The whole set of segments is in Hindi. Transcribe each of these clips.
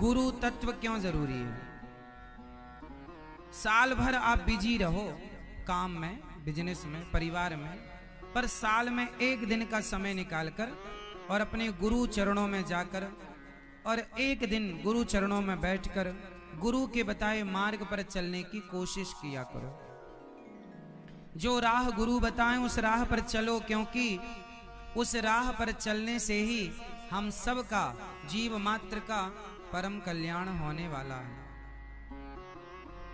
गुरु तत्व क्यों जरूरी है। साल भर आप बिजी रहो काम में, बिजनेस में, परिवार में, पर साल में एक दिन का समय निकालकर और अपने गुरु चरणों में जाकर और एक दिन गुरु चरणों में बैठकर गुरु के बताए मार्ग पर चलने की कोशिश किया करो। जो राह गुरु बताएं उस राह पर चलो, क्योंकि उस राह पर चलने से ही हम सब का, जीव मात्र का परम कल्याण होने वाला है।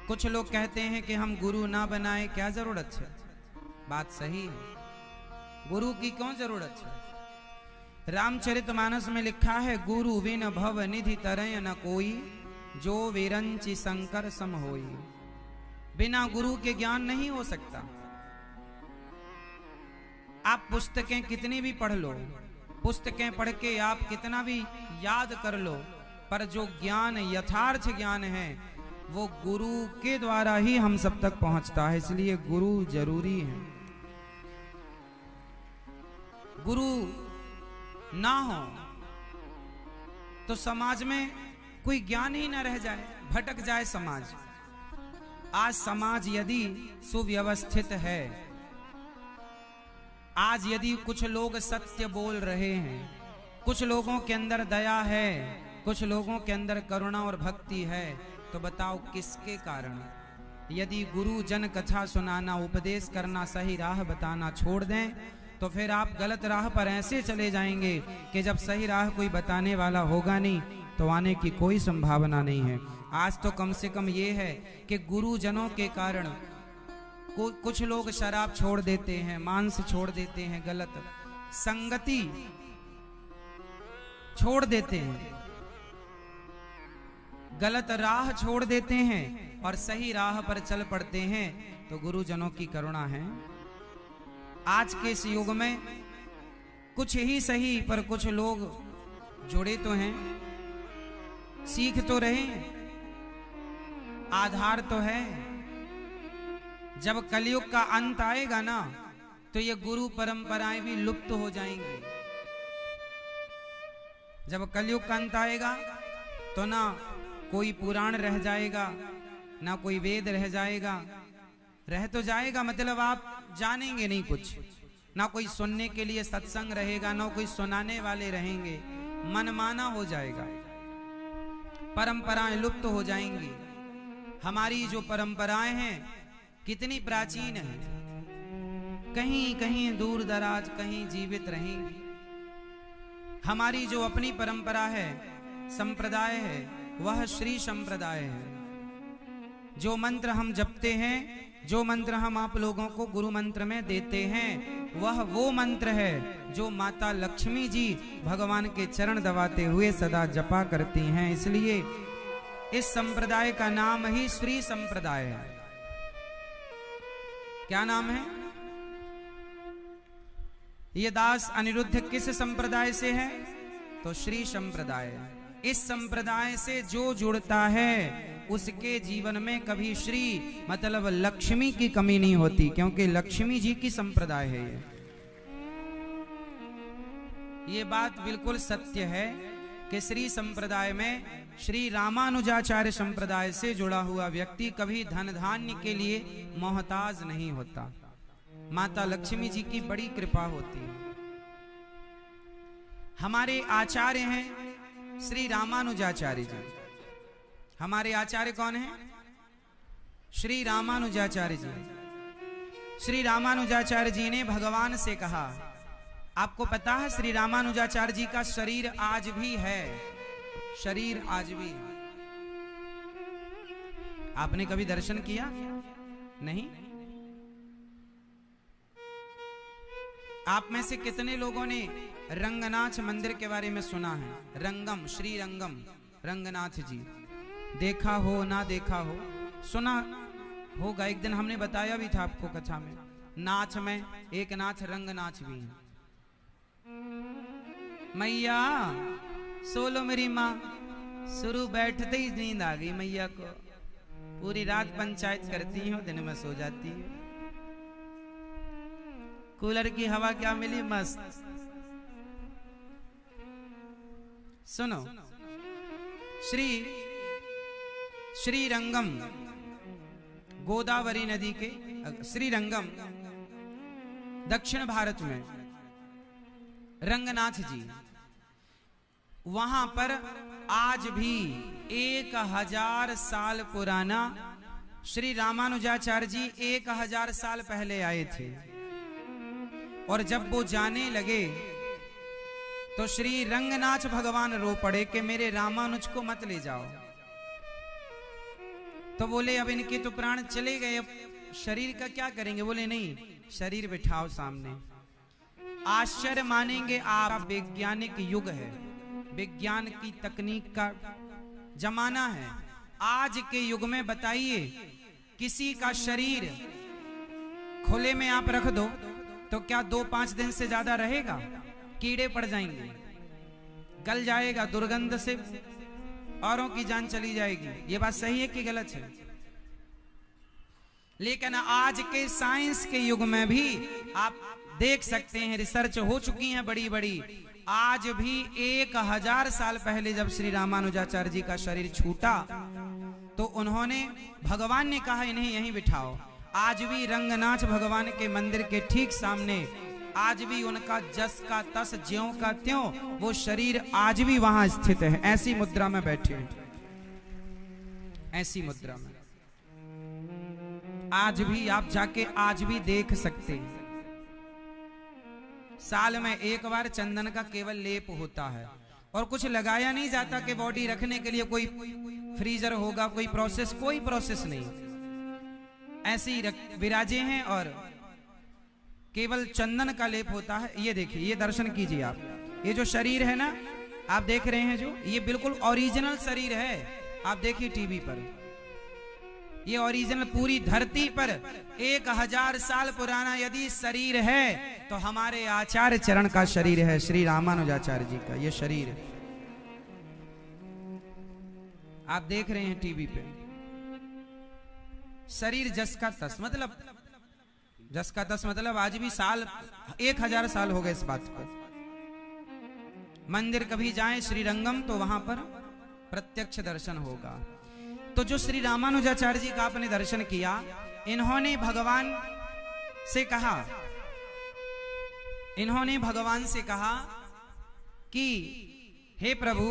कुछ लोग कहते हैं कि हम गुरु ना बनाए, क्या जरूरत है। बात सही है, गुरु की क्यों जरूरत है। रामचरितमानस में लिखा है, गुरु विन भव निधि तरय न कोई, जो विरंचि शंकर सम होई। बिना गुरु के ज्ञान नहीं हो सकता। आप पुस्तकें कितनी भी पढ़ लो, पुस्तकें पढ़ के आप कितना भी याद कर लो, पर जो ज्ञान यथार्थ ज्ञान है वो गुरु के द्वारा ही हम सब तक पहुंचता है। इसलिए गुरु जरूरी है। गुरु ना हो तो समाज में कोई ज्ञान ही ना रह जाए, भटक जाए समाज। आज समाज यदि सुव्यवस्थित है, आज यदि कुछ लोग सत्य बोल रहे हैं, कुछ लोगों के अंदर दया है, कुछ लोगों के अंदर करुणा और भक्ति है, तो बताओ किसके कारण। यदि गुरु जन कथा सुनाना, उपदेश करना, सही राह बताना छोड़ दें तो फिर आप गलत राह पर ऐसे चले जाएंगे कि जब सही राह कोई बताने वाला होगा नहीं तो आने की कोई संभावना नहीं है। आज तो कम से कम ये है कि गुरुजनों के कारण कुछ लोग शराब छोड़ देते हैं, मांस छोड़ देते हैं, गलत संगति छोड़ देते हैं, गलत राह छोड़ देते हैं और सही राह पर चल पड़ते हैं, तो गुरुजनों की करुणा है। आज के इस युग में कुछ ही सही पर कुछ लोग जुड़े तो हैं, सीख तो रहे, आधार तो है। जब कलयुग का अंत आएगा ना तो ये गुरु परंपराएं भी लुप्त हो जाएंगी। जब कलयुग का अंत आएगा तो ना कोई पुराण रह जाएगा, ना कोई वेद रह जाएगा। रह तो जाएगा मतलब आप जानेंगे नहीं कुछ, ना कोई सुनने के लिए सत्संग रहेगा, ना कोई सुनाने वाले रहेंगे, मनमाना हो जाएगा, परंपराएं लुप्त हो जाएंगी। हमारी जो परंपराएं हैं कितनी प्राचीन है, कहीं कहीं दूर दराज कहीं जीवित रहेंगी। हमारी जो अपनी परंपरा है, संप्रदाय है, वह श्री संप्रदाय है। जो मंत्र हम जपते हैं, जो मंत्र हम आप लोगों को गुरु मंत्र में देते हैं, वह वो मंत्र है जो माता लक्ष्मी जी भगवान के चरण दबाते हुए सदा जपा करती हैं। इसलिए इस संप्रदाय का नाम ही श्री संप्रदाय है। क्या नाम है? ये दास अनिरुद्ध किस संप्रदाय से है? तो श्री संप्रदाय। इस संप्रदाय से जो जुड़ता है उसके जीवन में कभी श्री मतलब लक्ष्मी की कमी नहीं होती, क्योंकि लक्ष्मी जी की संप्रदाय है ये बात बिल्कुल सत्य है कि श्री संप्रदाय में श्री रामानुजाचार्य संप्रदाय से जुड़ा हुआ व्यक्ति कभी धन धान्य के लिए मोहताज नहीं होता। माता लक्ष्मी जी की बड़ी कृपा होती है। हमारे आचार्य हैं श्री रामानुजाचार्य जी। हमारे आचार्य कौन हैं? श्री रामानुजाचार्य जी। श्री रामानुजाचार्य जी ने भगवान से कहा, आपको पता है श्री रामानुजाचार्य जी का शरीर आज भी है, शरीर आज भी है। आपने कभी दर्शन किया? नहीं। आप में से कितने लोगों ने रंगनाथ मंदिर के बारे में सुना है? रंगम, श्री रंगम रंगनाथ जी, देखा हो ना देखा हो, सुना होगा। एक दिन हमने बताया भी था आपको कथा में। नाथ में एक नाथ रंगनाथ भी है। मैया सोलो मेरी माँ, शुरू बैठते ही नींद आ गई मैया को। पूरी रात पंचायत करती हूँ, दिन में सो जाती है। कूलर की हवा क्या मिली, मस्त। सुनो, श्रीरंगम गोदावरी नदी के श्रीरंगम दक्षिण भारत में रंगनाथ जी, वहां पर आज भी 1000 साल पुराना श्री रामानुजाचार्य जी 1000 साल पहले आए थे। और जब वो जाने लगे तो श्री रंगनाथ भगवान रो पड़े कि मेरे रामानुज को मत ले जाओ। तो बोले अब इनके तो प्राण चले गए, अब शरीर का क्या करेंगे? बोले नहीं, शरीर बिठाओ सामने। आश्चर्य मानेंगे आप, वैज्ञानिक युग है, विज्ञान की तकनीक का जमाना है। आज के युग में बताइए, किसी का शरीर खुले में आप रख दो तो क्या 2-5 दिन से ज्यादा रहेगा? कीड़े पड़ जाएंगे, गल जाएगा, दुर्गंध से औरों की जान चली जाएगी। ये बात सही है कि गलत है? लेकिन आज के साइंस के युग में भी आप देख सकते हैं, रिसर्च हो चुकी है बड़ी बड़ी। आज भी 1000 साल पहले जब श्री रामानुजाचार्य जी का शरीर छूटा तो उन्होंने, भगवान ने कहा इन्हें यहीं बिठाओ। आज भी रंगनाथ भगवान के मंदिर के ठीक सामने आज भी उनका जस का तस, ज्यों का त्यों वो शरीर आज भी वहां स्थित है। ऐसी मुद्रा में बैठे हैं, ऐसी मुद्रा में आज भी आप जाके आज भी देख सकते हैं। साल में एक बार चंदन का केवल लेप होता है और कुछ लगाया नहीं जाता कि बॉडी रखने के लिए कोई फ्रीजर होगा, कोई प्रोसेस, कोई प्रोसेस नहीं, ऐसे ही विराजे हैं और केवल चंदन का लेप होता है। ये देखिए, ये दर्शन कीजिए आप, ये जो शरीर है ना आप देख रहे हैं, जो ये बिल्कुल ओरिजिनल शरीर है। आप देखिए टीवी पर, ये ओरिजिनल पूरी धरती पर 1000 साल पुराना यदि शरीर है तो हमारे आचार्य चरण का शरीर है, श्री रामानुजाचार्य जी का ये शरीर है। आप देख रहे हैं टीवी पे, शरीर जस का तस, मतलब जस का तस मतलब आज भी साल 1000 साल हो गए इस बात को। मंदिर कभी जाएं श्रीरंगम तो वहां पर प्रत्यक्ष दर्शन होगा। तो जो श्री रामानुजाचार्य जी का आपने दर्शन किया, इन्होंने भगवान से कहा, इन्होंने भगवान से कहा कि हे प्रभु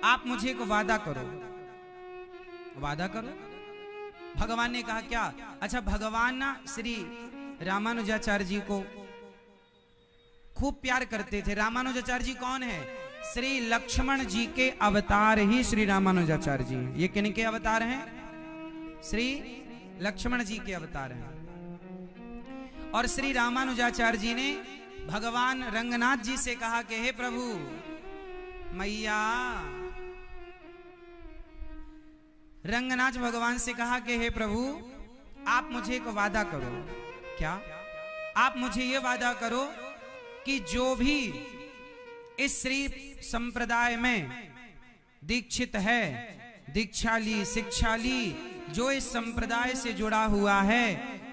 आप मुझे को वादा करो, वादा करो। भगवान ने कहा क्या? अच्छा, भगवान ना श्री रामानुजाचार्य जी को खूब प्यार करते थे। रामानुजाचार्य जी कौन है? श्री लक्ष्मण जी के अवतार ही श्री रामानुजाचार्य जी हैं। ये किन के अवतार हैं? श्री लक्ष्मण जी के अवतार हैं। और श्री रामानुजाचार्य जी ने भगवान रंगनाथ जी से कहा कि हे प्रभु, मैया, रंगनाथ भगवान से कहा कि हे प्रभु आप मुझे एक वादा करो। क्या? आप मुझे ये वादा करो कि जो भी इस श्री संप्रदाय में दीक्षित है, दीक्षा ली, शिक्षा ली, जो इस संप्रदाय से जुड़ा हुआ है,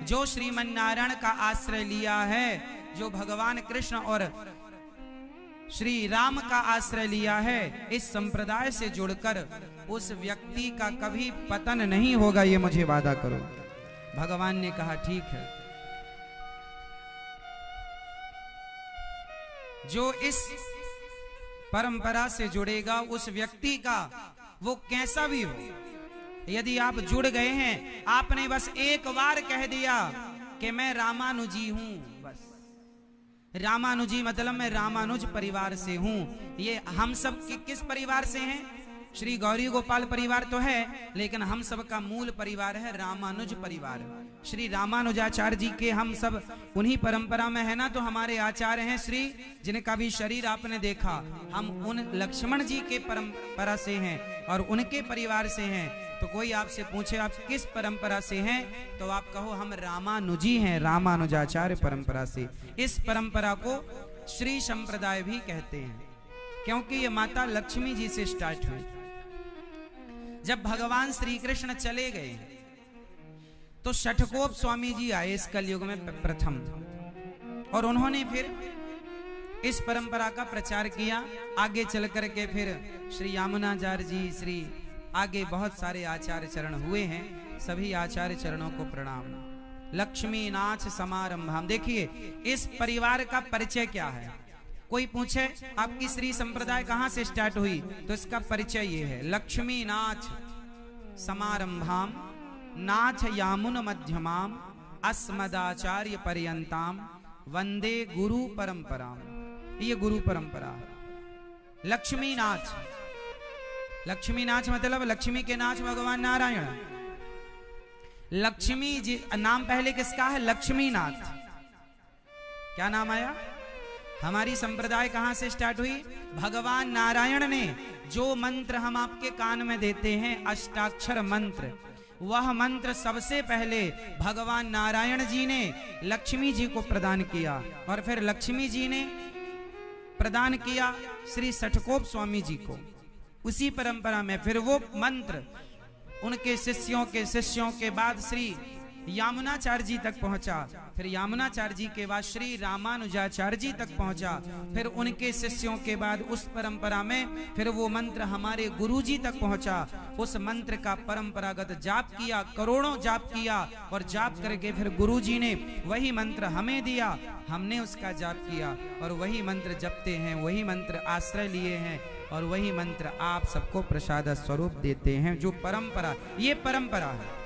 जो श्रीमन्नारायण का आश्रय लिया है, जो भगवान कृष्ण और श्री राम का आश्रय लिया है, इस संप्रदाय से जुड़कर उस व्यक्ति का कभी पतन नहीं होगा, ये मुझे वादा करो। भगवान ने कहा ठीक है। जो इस परंपरा से जुड़ेगा उस व्यक्ति का, वो कैसा भी हो, यदि आप जुड़ गए हैं, आपने बस एक बार कह दिया कि मैं रामानुजी हूं, बस रामानुजी मतलब मैं रामानुज परिवार से हूं। ये हम सब किस परिवार से हैं? श्री गौरी गोपाल परिवार तो है, लेकिन हम सब का मूल परिवार है रामानुज परिवार। श्री रामानुजाचार्य जी के हम सब उन्हीं परंपरा में है ना। तो हमारे आचार्य हैं श्री, जिनका भी शरीर आपने देखा, हम उन लक्ष्मण जी के परंपरा से हैं और उनके परिवार से हैं। तो कोई आपसे पूछे आप किस परंपरा से हैं, तो आप कहो हम रामानुजी हैं, रामानुजाचार्य परंपरा से। इस परंपरा को श्री संप्रदाय भी कहते हैं, क्योंकि ये माता लक्ष्मी जी से स्टार्ट हुई। जब भगवान श्री कृष्ण चले गए तो शठकोप स्वामी जी आए इस कलयुग में प्रथम, और उन्होंने फिर इस परंपरा का प्रचार किया। आगे चल करके फिर श्री यामुनाचार्य जी, श्री आगे बहुत सारे आचार्य चरण हुए हैं। सभी आचार्य चरणों को प्रणाम। लक्ष्मी नाथ समारंभम। देखिए इस परिवार का परिचय क्या है। कोई पूछे आपकी श्री संप्रदाय कहां से स्टार्ट हुई, तो इसका परिचय ये है, लक्ष्मी नाथ समारंभाम नाथ यामुन मध्यमाम अस्मदाचार्य पर्यंताम वंदे गुरु परंपराम। ये गुरु परंपरा है। लक्ष्मी नाथ, लक्ष्मी नाथ मतलब लक्ष्मी के नाथ भगवान नारायण। लक्ष्मी जी नाम पहले किसका है, लक्ष्मी नाथ। क्या नाम आया? हमारी संप्रदाय कहां से स्टार्ट हुई? भगवान नारायण ने जो मंत्र हम आपके कान में देते हैं, अष्टाक्षर मंत्र, वह मंत्र सबसे पहले भगवान नारायण जी ने लक्ष्मी जी को प्रदान किया और फिर लक्ष्मी जी ने प्रदान किया श्री सठकोप स्वामी जी को। उसी परंपरा में फिर वो मंत्र उनके शिष्यों के बाद श्री यामुनाचार्य जी तक पहुंचा, फिर यामुनाचार्य जी के बाद श्री रामानुजाचार्य जी तक पहुंचा, फिर उनके शिष्यों के बाद उस परंपरा में फिर वो मंत्र हमारे गुरु जी तक पहुंचा। उस मंत्र का परंपरागत जाप किया, करोड़ों जाप किया और जाप करके फिर गुरु जी ने वही मंत्र हमें दिया, हमने उसका जाप किया और वही मंत्र जपते हैं, वही मंत्र आश्रय लिए हैं और वही मंत्र आप सबको प्रसाद स्वरूप देते हैं। जो परंपरा, ये परंपरा है।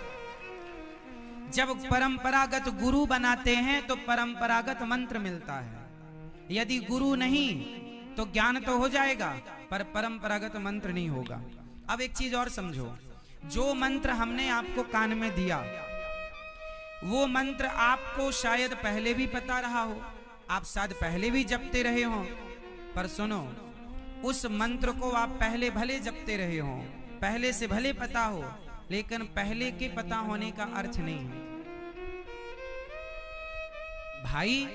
जब परंपरागत गुरु बनाते हैं तो परंपरागत मंत्र मिलता है। यदि गुरु नहीं तो ज्ञान तो हो जाएगा पर परंपरागत मंत्र नहीं होगा। अब एक चीज और समझो, जो मंत्र हमने आपको कान में दिया वो मंत्र आपको शायद पहले भी पता रहा हो, आप शायद पहले भी जपते रहे हो, पर सुनो, उस मंत्र को आप पहले भले जपते रहे हो, पहले से भले पता हो, लेकिन पहले के पता होने का अर्थ नहीं है। भाई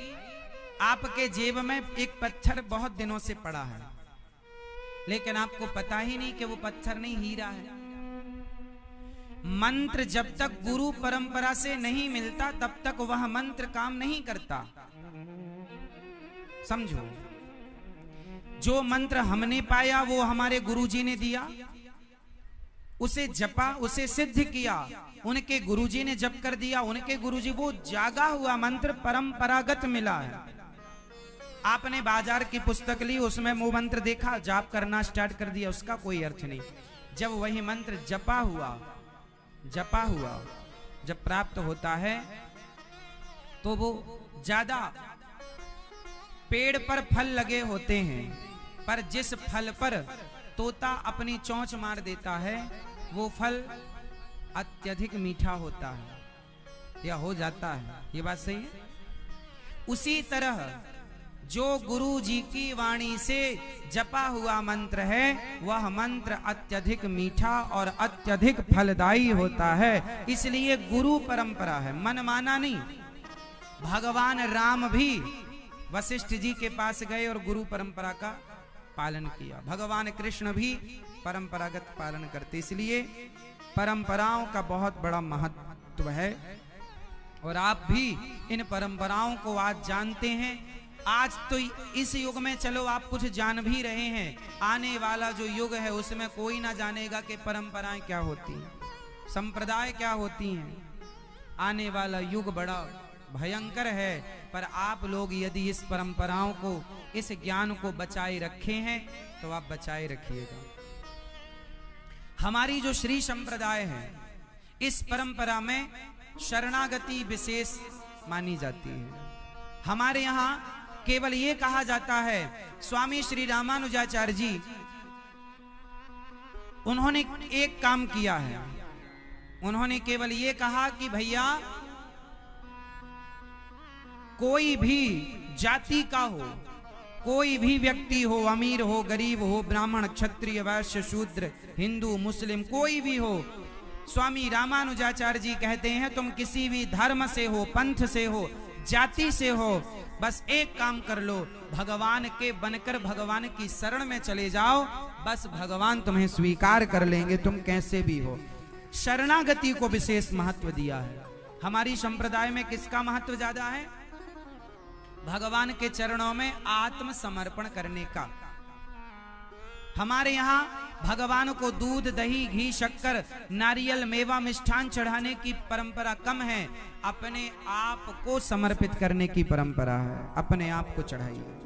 आपके जेब में एक पत्थर बहुत दिनों से पड़ा है, लेकिन आपको पता ही नहीं कि वो पत्थर नहीं हीरा है। मंत्र जब तक गुरु परंपरा से नहीं मिलता तब तक वह मंत्र काम नहीं करता। समझो, जो मंत्र हमने पाया वो हमारे गुरुजी ने दिया, उसे जपा, उसे सिद्ध किया, उनके गुरुजी ने जप कर दिया, उनके गुरुजी, वो जागा हुआ मंत्र परंपरागत मिला है। आपने बाजार की पुस्तक ली, उसमें वो मंत्र देखा, जाप करना स्टार्ट कर दिया, उसका कोई अर्थ नहीं। जब वही मंत्र जपा हुआ जब प्राप्त होता है तो वो ज्यादा पेड़ पर फल लगे होते हैं, पर जिस फल पर तोता अपनी चोंच मार देता है वो फल अत्यधिक मीठा होता है या हो जाता है। ये बात सही है। उसी तरह जो गुरु जी की वाणी से जपा हुआ मंत्र है वह मंत्र अत्यधिक मीठा और अत्यधिक फलदायी होता है। इसलिए गुरु परंपरा है, मनमाना नहीं। भगवान राम भी वशिष्ठ जी के पास गए और गुरु परंपरा का पालन किया। भगवान कृष्ण भी परंपरागत पालन करते। इसलिए परंपराओं का बहुत बड़ा महत्व है और आप भी इन परंपराओं को आज जानते हैं। आज तो इस युग में चलो आप कुछ जान भी रहे हैं, आने वाला जो युग है उसमें कोई ना जानेगा कि परंपराएं क्या होती हैं, संप्रदाय क्या होती हैं। आने वाला युग बड़ा भयंकर है, पर आप लोग यदि इस परंपराओं को, इस ज्ञान को बचाए रखे हैं तो आप बचाए रखिएगा। हमारी जो श्री संप्रदाय है इस परंपरा में शरणागति विशेष मानी जाती है। हमारे यहाँ केवल ये कहा जाता है, स्वामी श्री रामानुजाचार्य जी उन्होंने एक काम किया है, उन्होंने केवल ये कहा कि भैया कोई भी जाति का हो, कोई भी व्यक्ति हो, अमीर हो, गरीब हो, ब्राह्मण, क्षत्रिय, वैश्य, शूद्र, हिंदू, मुस्लिम, कोई भी हो, स्वामी रामानुजाचार्य जी कहते हैं तुम किसी भी धर्म से हो, पंथ से हो, जाति से हो, बस एक काम कर लो, भगवान के बनकर भगवान की शरण में चले जाओ, बस भगवान तुम्हें स्वीकार कर लेंगे, तुम कैसे भी हो। शरणागति को विशेष महत्व दिया है। हमारी संप्रदाय में किसका महत्व ज्यादा है? भगवान के चरणों में आत्मसमर्पण करने का। हमारे यहाँ भगवान को दूध, दही, घी, शक्कर, नारियल, मेवा, मिष्ठान चढ़ाने की परंपरा कम है। अपने आप को समर्पित करने की परंपरा है। अपने आप को चढ़ाइए।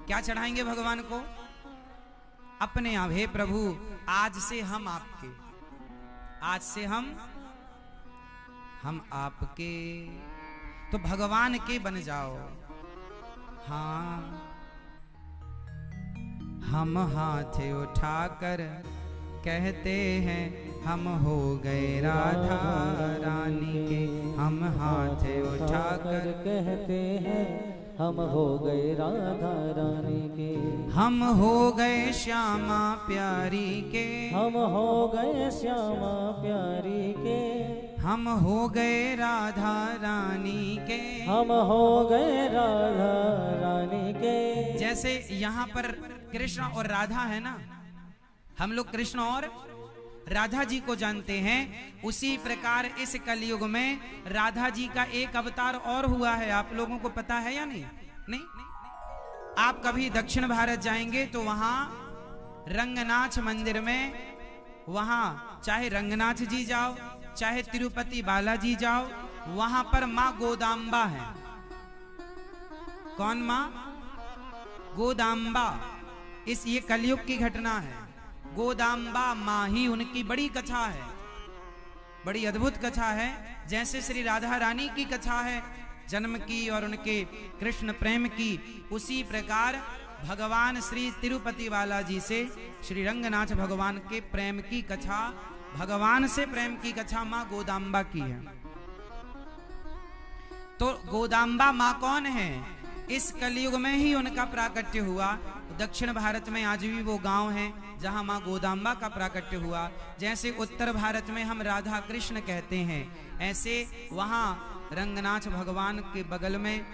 क्या चढ़ाएंगे भगवान को? अपने आप। हे प्रभु, आज से हम आपके, आज से हम आपके, तो भगवान के बन जाओ। हाँ, हम हाथ उठाकर कहते हैं हम हो गए राधा रानी के। हम हाथ उठाकर कहते हैं हम हो गए राधा रानी के। हम हो गए श्यामा प्यारी के। हम हो गए श्यामा प्यारी के। हम हो गए राधा रानी के। हम हो गए राधा रानी के। जैसे यहाँ पर कृष्ण और राधा है ना, हम लोग कृष्ण और राधा जी को जानते हैं। उसी प्रकार इस कलयुग में राधा जी का एक अवतार और हुआ है। आप लोगों को पता है या नहीं? नहीं। आप कभी दक्षिण भारत जाएंगे तो वहां रंगनाथ मंदिर में, वहां चाहे रंगनाथ जी जाओ, चाहे तिरुपति बालाजी जाओ, वहां पर मां गोदाम्बा है। कौन मां? गोदाम्बा। ये कलयुग की घटना है। गोदाम्बा मां ही उनकी बड़ी कथा है, बड़ी अद्भुत कथा है। जैसे श्री राधा रानी की कथा है जन्म की और उनके कृष्ण प्रेम की, उसी प्रकार भगवान श्री तिरुपति बालाजी से श्री रंगनाथ भगवान के प्रेम की कथा, भगवान से प्रेम की कथा मां गोदाम्बा की है। तो गोदाम्बा मां कौन है? इस कलयुग में ही उनका प्राकट्य हुआ। दक्षिण भारत में आज भी वो गांव हैं जहां मां गोदाम्बा का प्राकट्य हुआ। जैसे उत्तर भारत में हम राधा कृष्ण कहते हैं, ऐसे वहां रंगनाथ भगवान के बगल में,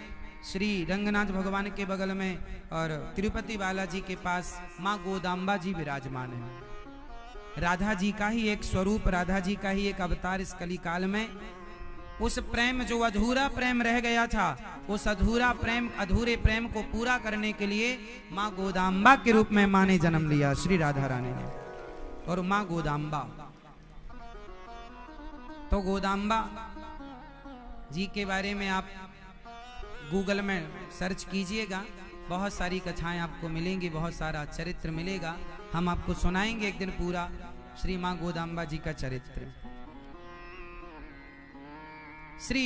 श्री रंगनाथ भगवान के बगल में और तिरुपति बालाजी के पास मां गोदाम्बा जी विराजमान है। राधा जी का ही एक स्वरूप, राधा जी का ही एक अवतार इस कली काल में। उस प्रेम, जो अधूरा प्रेम रह गया था, उस अधूरे प्रेम को पूरा करने के लिए मां गोदाम्बा के रूप में मां ने जन्म लिया, श्री राधा रानी ने। और मां गोदाम्बा, तो गोदाम्बा जी के बारे में आप गूगल में सर्च कीजिएगा, बहुत सारी कथाएं आपको मिलेंगी, बहुत सारा चरित्र मिलेगा। हम आपको सुनाएंगे एक दिन पूरा श्री मां गोदाम्बा जी का चरित्र। श्री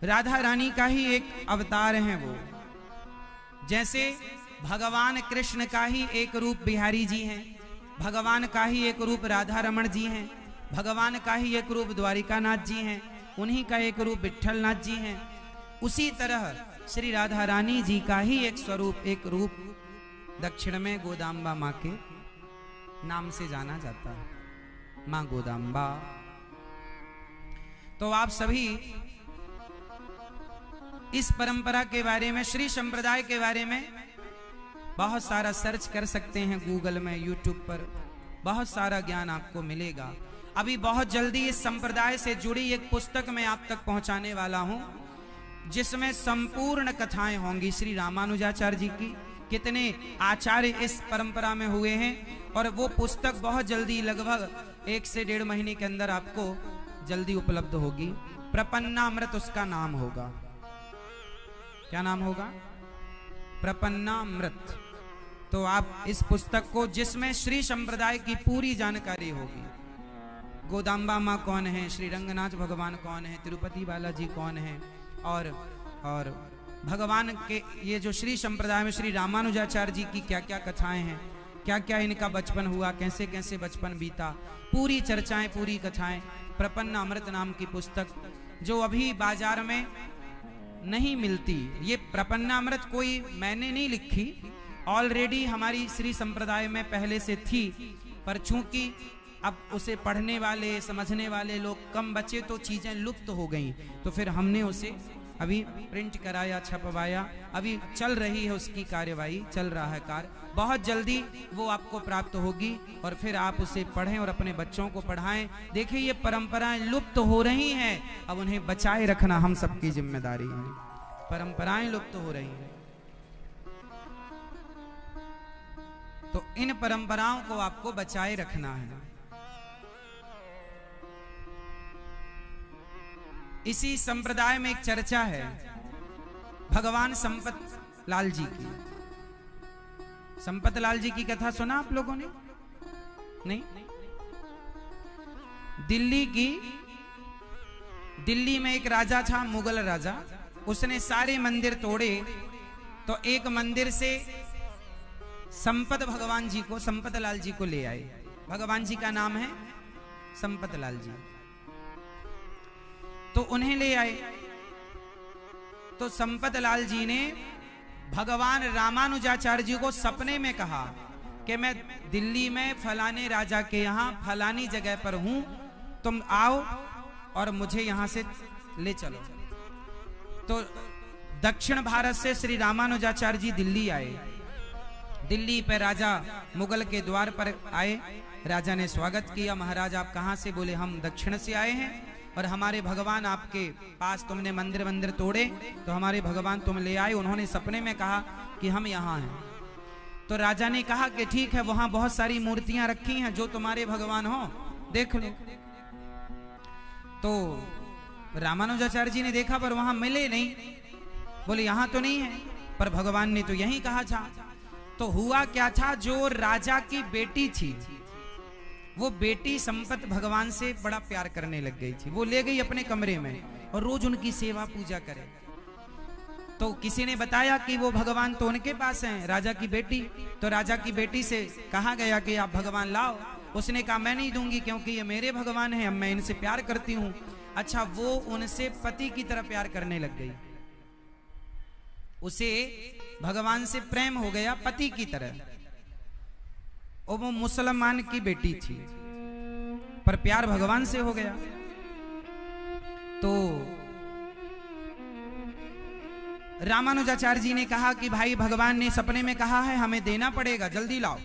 राधा रानी का ही एक अवतार है वो। जैसे भगवान कृष्ण का ही एक रूप बिहारी जी हैं, भगवान का ही एक रूप राधा रमण जी हैं, भगवान का ही एक रूप द्वारिकानाथ जी हैं, उन्हीं का एक रूप विट्ठलनाथ जी हैं। उसी तरह श्री राधा रानी जी का ही एक स्वरूप, एक रूप दक्षिण में गोदाम्बा मां के नाम से जाना जाता है, मां गोदाम्बा। तो आप सभी इस परंपरा के बारे में, श्री संप्रदाय के बारे में बहुत सारा सर्च कर सकते हैं गूगल में, यूट्यूब पर बहुत सारा ज्ञान आपको मिलेगा। अभी बहुत जल्दी इस संप्रदाय से जुड़ी एक पुस्तक मैं आप तक पहुंचाने वाला हूं, जिसमें संपूर्ण कथाएं होंगी श्री रामानुजाचार्य जी की। कितने आचार्य इस परंपरा में हुए हैं, और वो पुस्तक बहुत जल्दी, लगभग 1 से 1.5 महीने के अंदर आपको जल्दी उपलब्ध होगी। प्रपन्नामृत उसका नाम होगा। क्या नाम होगा? प्रपन्नामृत। तो आप इस पुस्तक को, जिसमें श्री संप्रदाय की पूरी जानकारी होगी, गोदाम्बा माँ कौन है, श्री रंगनाथ भगवान कौन है, तिरुपति बालाजी कौन है, और भगवान के ये जो श्री संप्रदाय में श्री रामानुजाचार्य जी की क्या क्या कथाएं हैं, क्या क्या इनका बचपन हुआ, कैसे कैसे बचपन बीता, पूरी चर्चाएं, पूरी कथाएं। प्रपन्नामृत नाम की पुस्तक जो अभी बाजार में नहीं मिलती। ये प्रपन्नामृत कोई मैंने नहीं लिखी, ऑलरेडी हमारी श्री संप्रदाय में पहले से थी, पर चूंकि अब उसे पढ़ने वाले, समझने वाले लोग कम बचे तो चीजें लुप्त हो गईं, तो फिर हमने उसे अभी प्रिंट कराया, छपवाया, अभी चल रही है उसकी कार्यवाही, चल रहा है कार्य। बहुत जल्दी वो आपको प्राप्त होगी और फिर आप उसे पढ़ें और अपने बच्चों को पढ़ाएं। देखिए ये परंपराएं लुप्त हो रही हैं, अब उन्हें बचाए रखना हम सबकी जिम्मेदारी है। परंपराएं लुप्त हो रही हैं, तो इन परंपराओं को आपको बचाए रखना है। इसी संप्रदाय में एक चर्चा है भगवान संपत लाल जी की। संपत लाल जी की कथा सुना आप लोगों ने? नहीं? दिल्ली में एक राजा था, मुगल राजा। उसने सारे मंदिर तोड़े तो एक मंदिर से संपत भगवान जी को, संपत लाल जी को ले आए। भगवान जी का नाम है संपत लाल जी। तो उन्हें ले आए तो संपत लाल जी ने भगवान रामानुजाचार्य जी को सपने में कहा कि मैं दिल्ली में फलाने राजा के यहाँ फलानी जगह पर हूं, तुम आओ और मुझे यहां से ले चलो। तो दक्षिण भारत से श्री रामानुजाचार्य जी दिल्ली आए। दिल्ली पे राजा मुगल के द्वार पर आए। राजा ने स्वागत किया। महाराज आप कहां से? बोले हम दक्षिण से आए हैं और हमारे भगवान आपके पास, तुमने मंदिर तोड़े तो हमारे भगवान तुम ले आए। उन्होंने सपने में कहा कि हम यहाँ हैं। तो राजा ने कहा कि ठीक है, वहां बहुत सारी मूर्तियां रखी हैं, जो तुम्हारे भगवान हो देख लो। तो रामानुजाचार्य जी ने देखा पर वहां मिले नहीं। बोले यहाँ तो नहीं है, पर भगवान ने तो यही कहा था। तो हुआ क्या था, जो राजा की बेटी थी वो बेटी संपत भगवान से बड़ा प्यार करने लग गई थी। वो ले गई अपने कमरे में और रोज उनकी सेवा पूजा करे। तो किसी ने बताया कि वो भगवान तो उनके पास हैं, राजा की बेटी। तो राजा की बेटी से कहा गया कि आप भगवान लाओ। उसने कहा मैं नहीं दूंगी, क्योंकि ये मेरे भगवान हैं, मैं इनसे प्यार करती हूँ। अच्छा, वो उनसे पति की तरह प्यार करने लग गई। उसे भगवान से प्रेम हो गया पति की तरह। और वो मुसलमान की बेटी थी, पर प्यार भगवान से हो गया। तो रामानुजाचार्य जी ने कहा कि भाई भगवान ने सपने में कहा है, हमें देना पड़ेगा, जल्दी लाओ।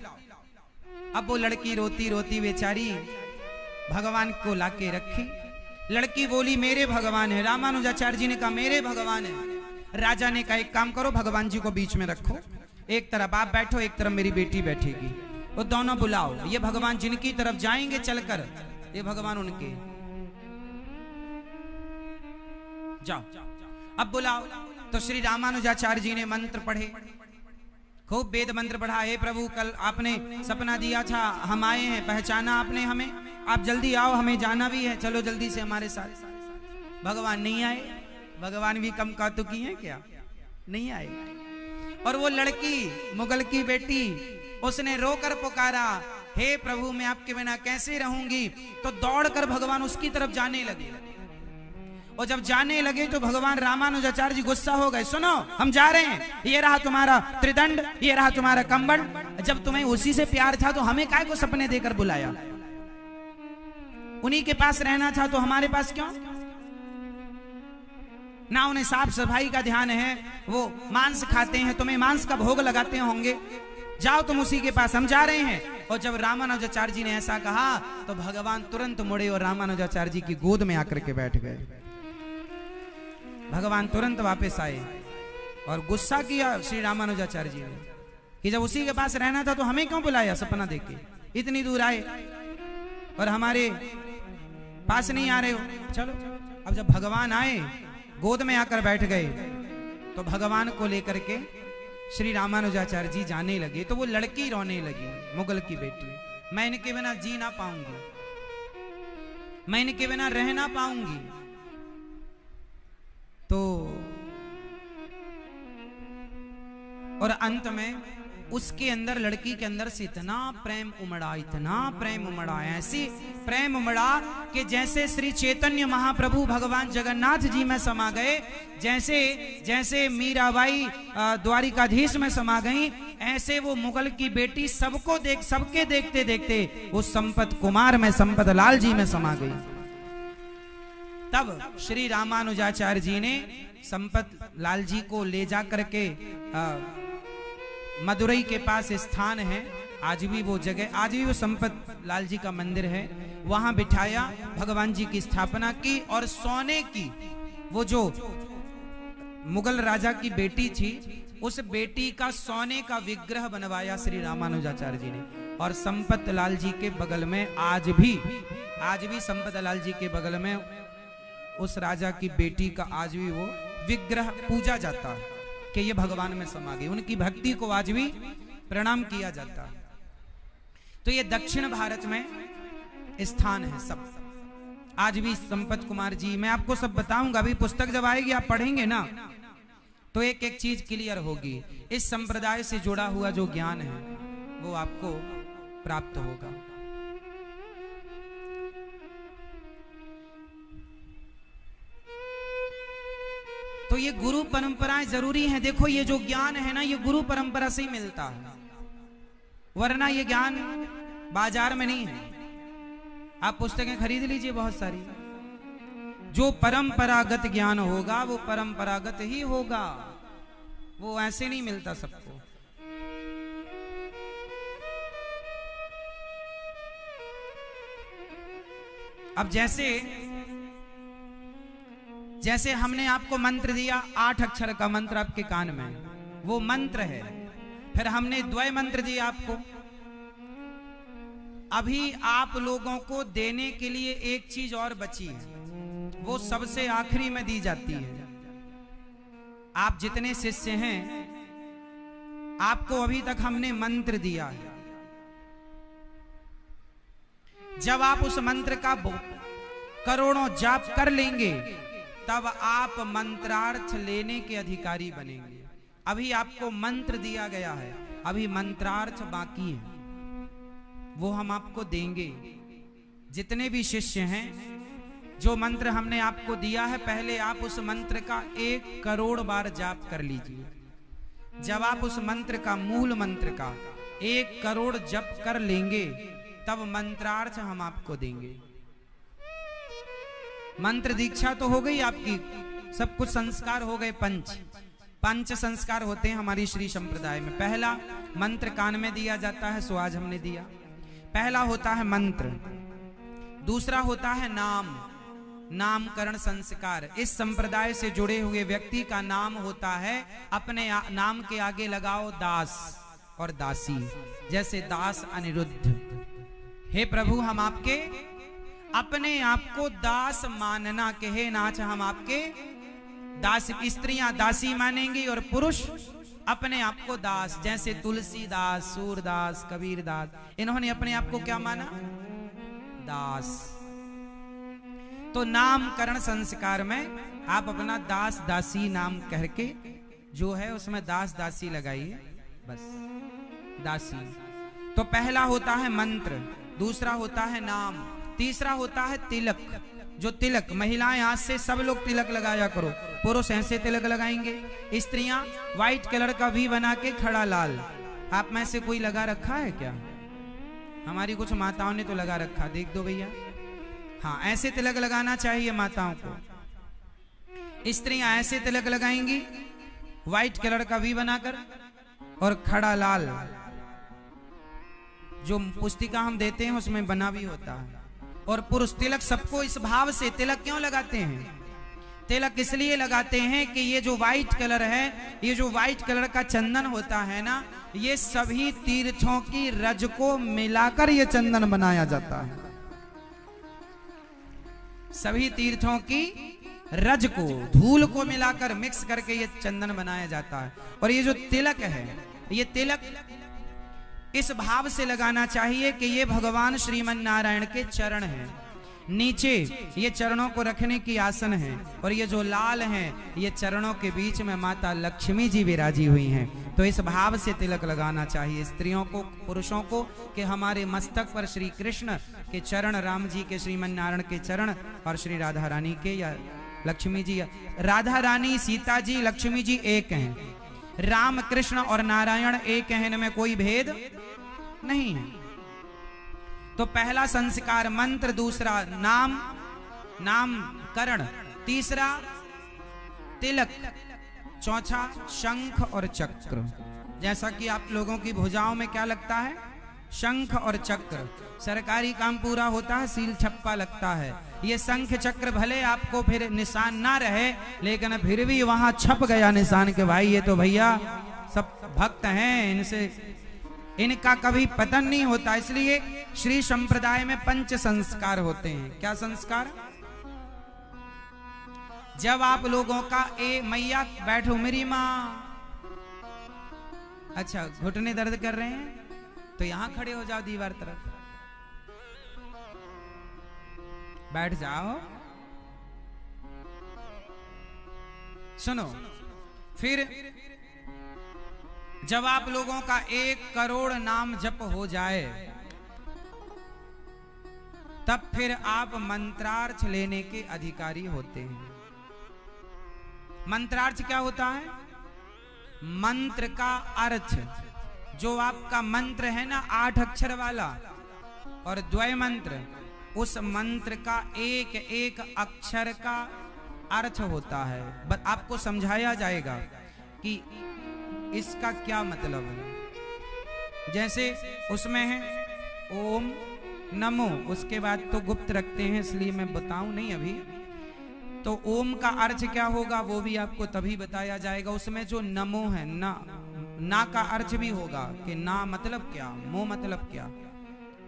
अब वो लड़की रोती रोती बेचारी भगवान को लाके रखी। लड़की बोली मेरे भगवान है। रामानुजाचार्य जी ने कहा मेरे भगवान है। राजा ने कहा एक काम करो, भगवान जी को बीच में रखो, एक तरफ आप बैठो, एक तरफ मेरी बेटी बैठेगी, वो दोनों बुलाओ। ये भगवान जिनकी तरफ जाएंगे चलकर, ये भगवान उनके, जाओ अब बुलाओ। तो श्री रामानुजाचार्य जी ने मंत्र पढ़े, खूब वेद मंत्र पढ़ा। हे प्रभु, कल आपने सपना दिया था, हम आए हैं, पहचाना आपने हमें, आप जल्दी आओ, हमें जाना भी है, चलो जल्दी से हमारे साथ। भगवान नहीं आए। भगवान भी कम कातुकी हैं क्या? नहीं आए। और वो लड़की, मुगल की बेटी, उसने रोकर पुकारा हे प्रभु, मैं आपके बिना कैसे रहूंगी। तो दौड़कर भगवान उसकी तरफ जाने लगे। और जब जाने लगे तो भगवान रामानुजाचार्य जी गुस्सा हो गए। सुनो, हम जा रहे हैं, ये रहा तुम्हारा त्रिदंड, ये रहा तुम्हारा कंबल। जब तुम्हें उसी से प्यार था तो हमें काय को सपने देकर बुलाया? उन्हीं के पास रहना था तो हमारे पास क्यों? ना उन्हें साफ सफाई का ध्यान है, वो मांस खाते हैं, तुम्हें मांस का भोग लगाते होंगे, जाओ तुम उसी के पास, हम जा रहे हैं। और जब रामानुजाचार्य जी ने ऐसा कहा तो भगवान तुरंत मुड़े और रामानुजाचार्य जी की गोद में आकर के बैठ गए। भगवान तुरंत वापस आए और गुस्सा किया श्री रामानुजाचार्य जी ने कि जब उसी के पास रहना था तो हमें क्यों बुलाया सपना देख के? इतनी दूर आए और हमारे पास नहीं आ रहे हो। चलो, अब जब भगवान आए, गोद में आकर बैठ गए, तो भगवान को लेकर के श्री रामानुजाचार्य जी जाने लगे। तो वो लड़की रोने लगी, मुगल की बेटी, मैं इनके बिना जी ना पाऊंगी, मैं इनके बिना रह ना पाऊंगी। तो और अंत में उसके अंदर, लड़की के अंदर से इतना प्रेम उमड़ा, इतना प्रेम उमड़ा, ऐसी प्रेम उमड़ा कि जैसे श्री चैतन्य महाप्रभु भगवान जगन्नाथ जी में समा गए, जैसे जैसे मीराबाई द्वारिकाधीश में समा गई, ऐसे वो मुगल की बेटी सबके देखते देखते उस संपत कुमार में, संपत लाल जी में समा गई। तब श्री रामानुजाचार्य जी ने संपत लाल जी को ले जा करके मदुरई के पास स्थान है, आज भी वो जगह, आज भी वो संपत लाल जी का मंदिर है, वहां बिठाया, भगवान जी की स्थापना की और सोने की वो जो मुगल राजा की बेटी थी उस बेटी का सोने का विग्रह बनवाया श्री रामानुजाचार्य जी ने। और संपत लाल जी के बगल में आज भी संपत लाल जी के बगल में उस राजा की बेटी का आज भी वो विग्रह पूजा जाता है कि ये भगवान में समा गई, उनकी भक्ति को आज भी प्रणाम किया जाता है। तो ये दक्षिण भारत में स्थान है सब, आज भी संपत कुमार जी, मैं आपको सब बताऊंगा, अभी पुस्तक जब आएगी आप पढ़ेंगे ना तो एक एक चीज क्लियर होगी। इस संप्रदाय से जुड़ा हुआ जो ज्ञान है वो आपको प्राप्त होगा। तो ये गुरु परंपराएं जरूरी हैं। देखो ये जो ज्ञान है ना, ये गुरु परंपरा से ही मिलता है, वरना ये ज्ञान बाजार में नहीं है। आप पुस्तकें खरीद लीजिए बहुत सारी, जो परंपरागत ज्ञान होगा वो परंपरागत ही होगा, वो ऐसे नहीं मिलता सबको। अब जैसे हमने आपको मंत्र दिया, 8 अक्षर का मंत्र आपके कान में, वो मंत्र है। फिर हमने द्वय मंत्र दिया आपको, अभी आप लोगों को देने के लिए एक चीज और बची है, वो सबसे आखिरी में दी जाती है। आप जितने शिष्य हैं आपको अभी तक हमने मंत्र दिया है, जब आप उस मंत्र का करोड़ों जाप कर लेंगे तब आप मंत्रार्थ लेने के अधिकारी बनेंगे। अभी आपको मंत्र दिया गया है, अभी मंत्रार्थ बाकी है, वो हम आपको देंगे। जितने भी शिष्य हैं, जो मंत्र हमने आपको दिया है, पहले आप उस मंत्र का 1 करोड़ बार जाप कर लीजिए। जब आप उस मंत्र का, मूल मंत्र का 1 करोड़ जप कर लेंगे तब मंत्रार्थ हम आपको देंगे। मंत्र दीक्षा तो हो गई आपकी, सब कुछ संस्कार हो गए, पंच संस्कार होते हैं हमारी श्री संप्रदाय में। पहला मंत्र कान में दिया जाता है, सो आज हमने दिया। पहला होता है मंत्र, दूसरा होता है नामकरण संस्कार। इस संप्रदाय से जुड़े हुए व्यक्ति का नाम होता है, अपने नाम के आगे लगाओ दास और दासी। जैसे दास अनिरुद्ध, हे प्रभु हम आपके, अपने आप को दास मानना के हे नाथ हम आपके दास। स्त्रियां दासी मानेंगी और पुरुष अपने आप को दास। जैसे तुलसीदास, सूरदास, कबीरदास, इन्होंने अपने आप को क्या माना? दास। तो नामकरण संस्कार में आप अपना दास दासी नाम कह के जो है उसमें दास दासी लगाइए, बस दासी। तो पहला होता है मंत्र, दूसरा होता है नाम, तीसरा होता है तिलक। जो तिलक, महिलाएं आज से सब लोग तिलक लगाया करो, पुरुष ऐसे तिलक लगाएंगे, स्त्रियां व्हाइट कलर का वी बना के खड़ा लाल। आप में से कोई लगा रखा है क्या? हमारी कुछ माताओं ने तो लगा रखा, देख दो भैया। हाँ, ऐसे तिलक लगाना चाहिए माताओं को। स्त्रियां ऐसे तिलक लगाएंगी व्हाइट कलर का वी बनाकर और खड़ा लाल। जो पुस्तिका हम देते हैं उसमें बना भी होता है। और पुरुष तिलक सबको इस भाव से तिलक क्यों लगाते हैं? तिलक इसलिए लगाते हैं कि ये जो व्हाइट कलर है, ये जो व्हाइट कलर का चंदन होता है ना, ये सभी तीर्थों की रज को मिलाकर ये चंदन बनाया जाता है। सभी तीर्थों की रज को, धूल को मिलाकर मिक्स करके ये चंदन बनाया जाता है। और ये जो तिलक है, ये तिलक इस भाव से लगाना चाहिए कि ये भगवान श्रीमन नारायण के चरण हैं। नीचे ये चरणों को रखने की आसन है, और ये जो लाल हैं ये चरणों के बीच में माता लक्ष्मी जी विराजी हुई हैं। तो इस भाव से तिलक लगाना चाहिए स्त्रियों को, पुरुषों को, कि हमारे मस्तक पर श्री कृष्ण के चरण, राम जी के, श्रीमन नारायण के चरण, और श्री राधा रानी के या लक्ष्मी जी, राधा रानी, सीता जी, लक्ष्मी जी एक हैं। राम, कृष्ण और नारायण एक हैं, इनमें कोई भेद नहीं है। तो पहला संस्कार मंत्र, दूसरा नामकरण, तीसरा तिलक, चौथा शंख और चक्र। जैसा कि आप लोगों की भुजाओं में क्या लगता है? शंख और चक्र। सरकारी काम पूरा होता है, सील छप्पा लगता है। ये शंख चक्र भले आपको फिर निशान ना रहे, लेकिन फिर भी वहां छप गया निशान के भाई ये तो भैया सब भक्त हैं, इनसे इनका कभी पतन नहीं होता। इसलिए श्री संप्रदाय में पंच संस्कार होते हैं। क्या संस्कार? जब आप लोगों का मैया बैठो मेरी माँ, अच्छा घुटने दर्द कर रहे हैं तो यहां खड़े हो जाओ, दीवार तरफ बैठ जाओ। सुनो, फिर जब आप लोगों का 1 करोड़ नाम जप हो जाए, तब फिर आप मंत्रार्थ लेने के अधिकारी होते हैं। मंत्रार्थ क्या होता है? मंत्र का अर्थ, जो आपका मंत्र है ना 8 अक्षर वाला और द्वय मंत्र, उस मंत्र का एक एक अक्षर का अर्थ होता है। बस आपको समझाया जाएगा कि इसका क्या मतलब है। जैसे उसमें है ओम नमो, उसके बाद तो गुप्त रखते हैं इसलिए मैं बताऊं नहीं अभी। तो ओम का अर्थ क्या होगा वो भी आपको तभी बताया जाएगा। उसमें जो नमो है, ना का अर्थ भी होगा कि ना मतलब क्या, मो मतलब क्या।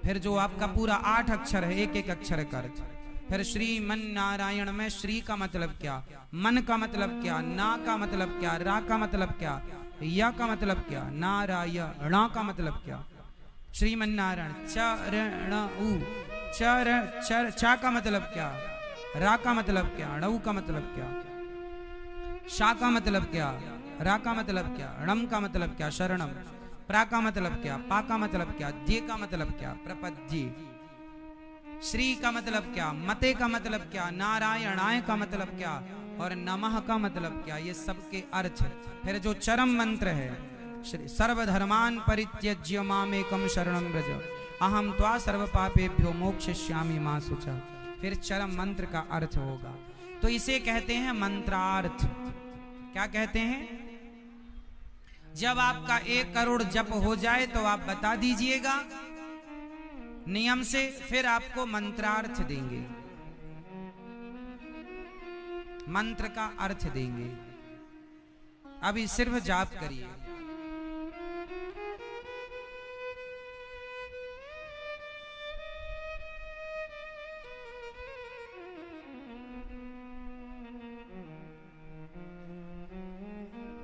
फिर जो आपका पूरा 8 अक्षर है, एक एक अक्षर का अर्थ। फिर श्रीमन नारायण में श्री का मतलब क्या, मन का मतलब क्या, ना का मतलब क्या, रा का मतलब क्या, या का मतलब क्या, नारायण का मतलब क्या। श्रीमन नारायण चरण चर चा का मतलब क्या, रा का मतलब क्या, णऊ का मतलब क्या, शा का मतलब क्या, रा का मतलब क्या, णम का मतलब क्या, शरणम, प्रा का मतलब क्या, पा का मतलब क्या, जे का मतलब क्या, प्रपज्ये, श्री का मतलब क्या, मते का मतलब क्या, नारायणाय का मतलब क्या और नमः का मतलब क्या। ये सबके अर्थ। फिर जो चरम मंत्र है, सर्वधर्मान परित्यज्य मामेकं शरणं व्रज अहम त्वा सर्व पापेभ्यो मोक्षयिष्यामि मा शुचा। फिर चरम मंत्र का अर्थ होगा। तो इसे कहते हैं मंत्रार्थ। क्या कहते हैं? जब आपका 1 करोड़ जप हो जाए तो आप बता दीजिएगा नियम से, फिर आपको मंत्रार्थ देंगे, मंत्र का अर्थ देंगे। अभी सिर्फ जाप करिए।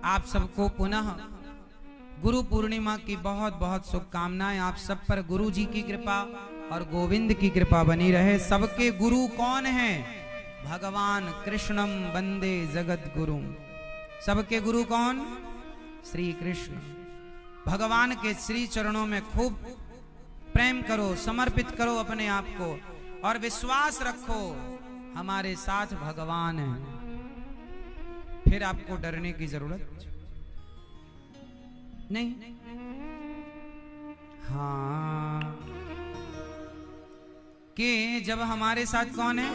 आप सबको पुनः गुरु पूर्णिमा की बहुत बहुत शुभकामनाएं। आप सब पर गुरु जी की कृपा और गोविंद की कृपा बनी रहे। सबके गुरु कौन हैं? भगवान कृष्णम वंदे जगत गुरु। सबके गुरु कौन? श्री कृष्ण। भगवान के श्री चरणों में खूब प्रेम करो, समर्पित करो अपने आप को और विश्वास रखो हमारे साथ भगवान है। फिर आपको डरने की जरूरत नहीं। हाँ, कि जब हमारे साथ कौन है?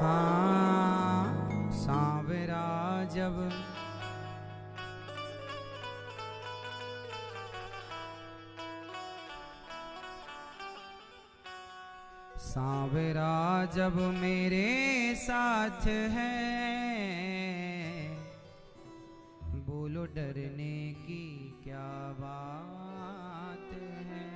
हाँ, सांवरा जब सांवरा जब मेरे साथ है, बोलो डरने की क्या बात है।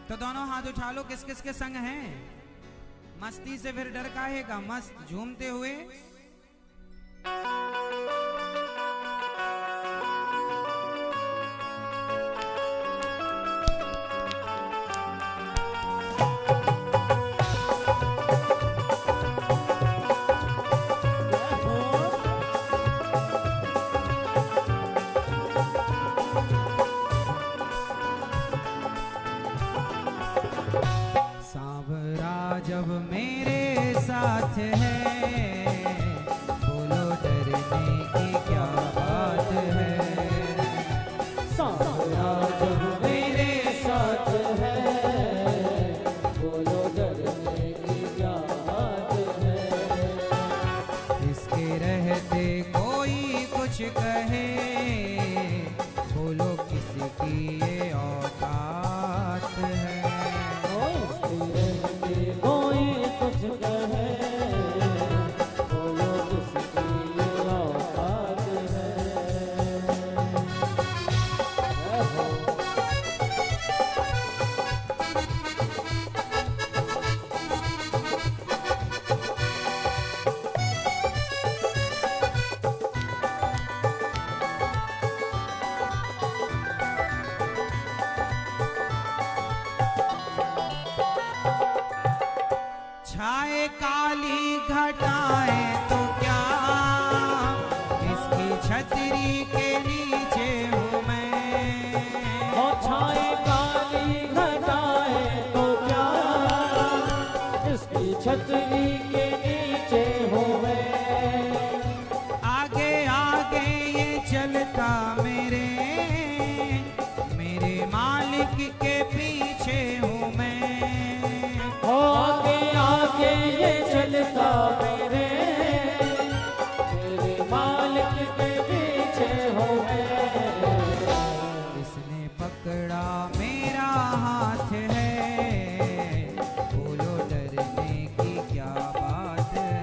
तो दोनों हाथ उठा लो। किस किस के संग हैं? मस्ती से फिर डर काहे का? मस्त झूमते हुए जब मेरे साथ है, बोलो डरने की क्या बात है। कुछ कहे, बोलो किसकी ये औकात है। जय हो। छाए काली घटाएं तो क्या, इसकी छतरी के नीचे हूँ मैं। और छाए काली घटाएं तो क्या, इसकी छतरी के नीचे हूँ मैं। आगे आगे ये चलता मेरे मालिक के पीछे हूँ मैं। आगे आगे ये चलता मेरे मालिक के पीछे हूँ मैं। इसने पकड़ा मेरा हाथ है, बोलो डरने की क्या बात है।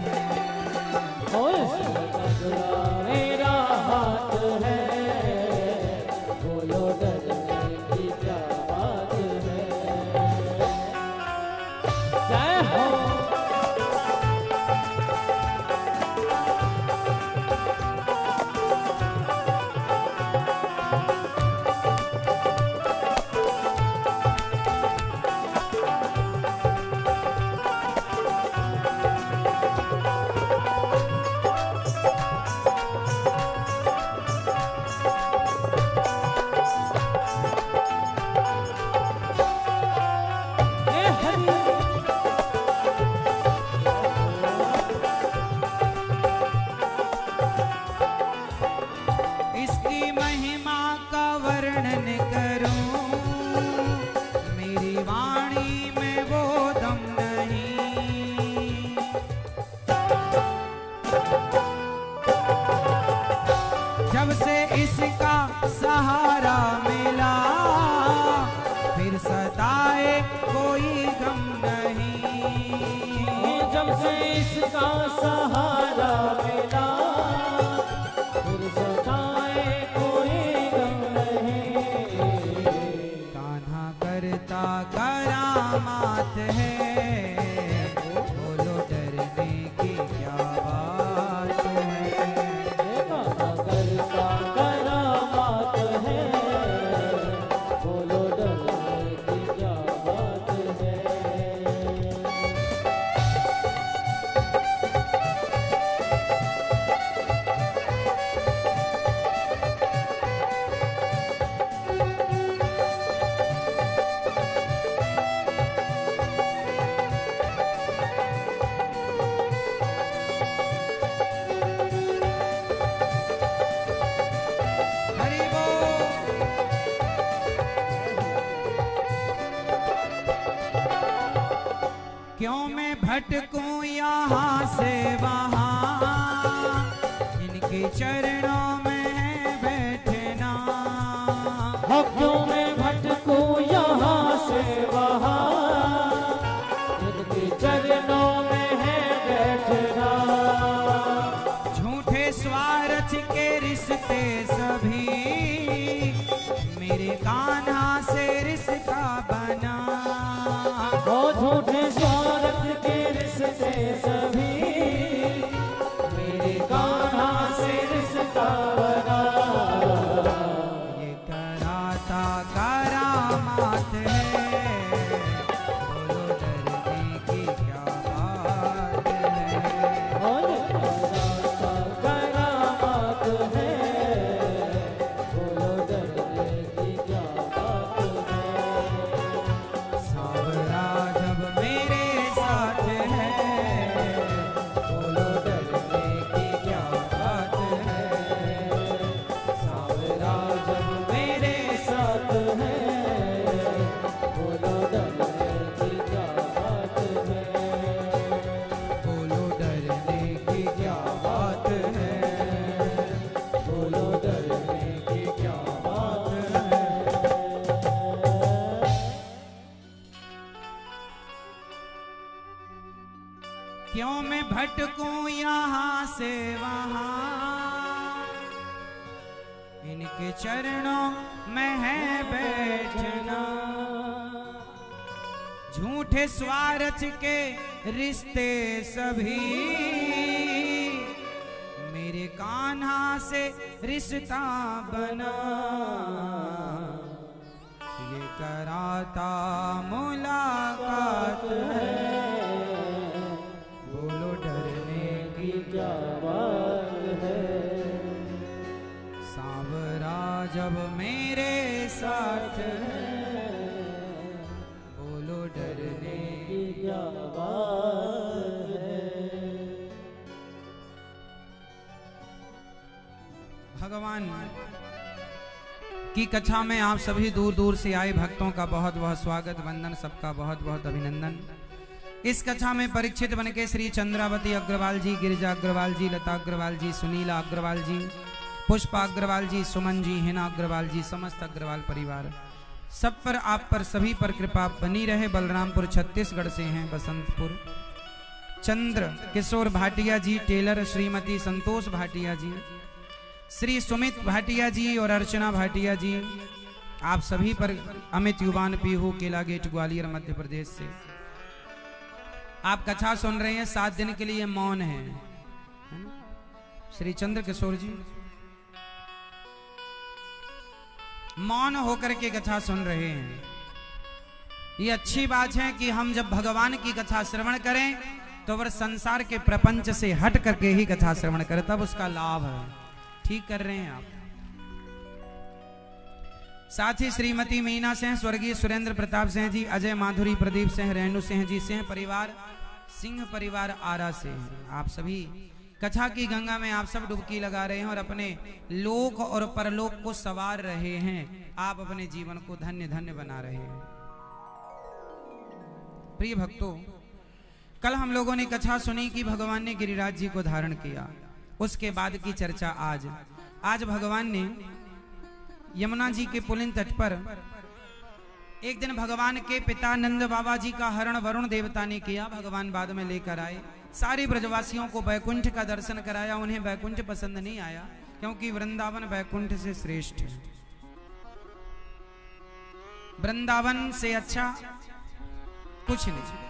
इसने पकड़ा मेरा हाथ है, बोलो डरने की क्या बात है। जय हो। इसकी महिमा का वर्णन करूं, मेरी वाणी में वो दम नहीं। जब से इसका सहारा मिला, फिर सताए कोई गम नहीं। जब से इसका सहारा मिला, फिर सताए कोई गम नहीं। कान्हा करता करामात है, बोलो डरने की क्या बात है। कान्हा करता करामात है, बोलो डरने की क्या बात है। हरि बोल। क्यों मैं भटकूं यहाँ से वहाँ, इनके चरणों में है बैठना। क्यों मैं भटकूं यहाँ से वहाँ, इनके चरणों में है बैठना। झूठे स्वार्थ के रिश्ते सभी, मेरे कान्हा से रिश्ता बना। झूठे स्वार्थ के रिश्ते सभी, मेरे कान्हा से रिश्ता बना। क्यों मैं भटकूं यहाँ से वहां, इनके चरणों में है बैठना। झूठे स्वार्थ के रिश्ते सभी मेरे कान्हा से रिश्ता बना, ये कराता मुलाकात है, बोलो डरने की क्या बात है। सांवरा जब मेरे साथ है, बोलो डरने की क्या बात है। भगवान की कथा में आप सभी दूर दूर से आए भक्तों का बहुत बहुत स्वागत, वंदन, सबका बहुत बहुत अभिनंदन। इस कथा में परीक्षित बनके श्री चंद्रावती अग्रवाल जी, गिरिजा अग्रवाल जी, लता अग्रवाल जी, सुनीला अग्रवाल जी, पुष्पा अग्रवाल जी, सुमन जी, हिना अग्रवाल जी, समस्त अग्रवाल परिवार सब पर, आप पर, सभी पर कृपा बनी रहे। बलरामपुर छत्तीसगढ़ से हैं बसंतपुर चंद्र किशोर भाटिया जी, टेलर श्रीमती संतोष भाटिया जी, श्री सुमित भाटिया जी और अर्चना भाटिया जी, आप सभी पर अमित युवान पीहू, केला गेट, ग्वालियर, मध्य प्रदेश से आप कथा सुन रहे हैं। 7 दिन के लिए मौन है श्री चंद्र किशोर जी, मौन होकर के कथा सुन रहे हैं। ये अच्छी बात है कि हम जब भगवान की कथा श्रवण करें तो वह संसार के प्रपंच से हट करके ही कथा श्रवण करें, तब उसका लाभ है। ठीक कर रहे हैं आप। साथ ही श्रीमती मीना सिंह, स्वर्गीय सुरेंद्र प्रताप सिंह जी, अजय माधुरी, प्रदीप सिंह, रेणु सिंह जी, सिंह परिवार आरा से हैं। आप सभी कथा की गंगा में आप सब डुबकी लगा रहे हैं और अपने लोक और परलोक को सवार रहे हैं। आप अपने जीवन को धन्य धन्य बना रहे हैं। प्रिय भक्तों, कल हम लोगों ने कथा सुनी कि भगवान ने गिरिराज जी को धारण किया। उसके बाद की चर्चा आज भगवान ने यमुना जी के पुलिन तट पर एक दिन भगवान के पिता नंद बाबा जी का हरण वरुण देवता ने किया। भगवान बाद में लेकर आए, सारे ब्रजवासियों को बैकुंठ का दर्शन कराया। उन्हें बैकुंठ पसंद नहीं आया क्योंकि वृंदावन बैकुंठ से श्रेष्ठ है। वृंदावन से अच्छा कुछ नहीं,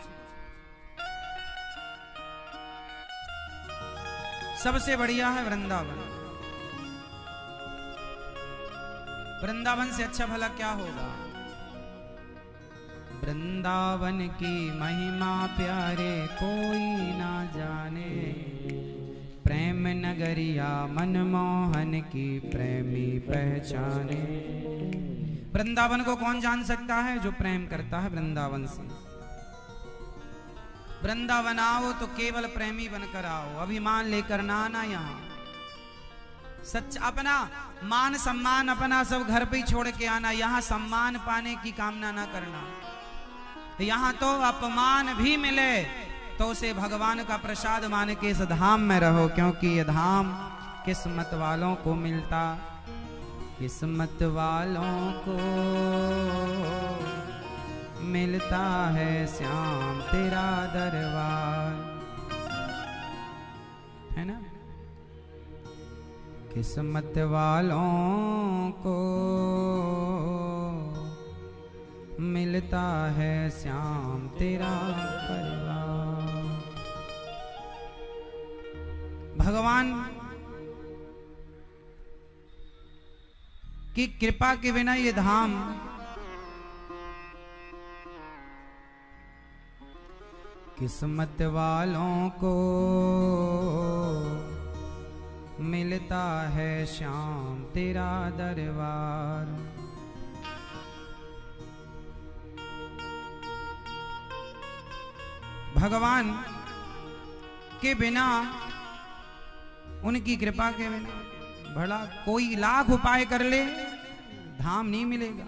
सबसे बढ़िया है वृंदावन। वृंदावन से अच्छा भला क्या होगा। वृंदावन की महिमा प्यारे कोई ना जाने, प्रेम नगरिया मनमोहन की प्रेमी पहचाने। वृंदावन को कौन जान सकता है? जो प्रेम करता है वृंदावन से। वृंदावन आओ तो केवल प्रेमी बनकर आओ, अभिमान लेकर ना आना। यहाँ सच अपना मान सम्मान अपना सब घर पे ही छोड़ के आना। यहाँ सम्मान पाने की कामना ना करना। यहाँ तो अपमान भी मिले तो उसे भगवान का प्रसाद मान के इस धाम में रहो, क्योंकि ये धाम किस्मत वालों को मिलता, किस्मत वालों को मिलता है श्याम तेरा दरबार, है ना। किस्मत वालों को मिलता है श्याम तेरा परिवार। भगवान की कृपा के बिना ये धाम किस्मत वालों को मिलता है श्याम तेरा दरबार। भगवान के बिना, उनकी कृपा के बिना भला कोई लाख उपाय कर ले, धाम नहीं मिलेगा।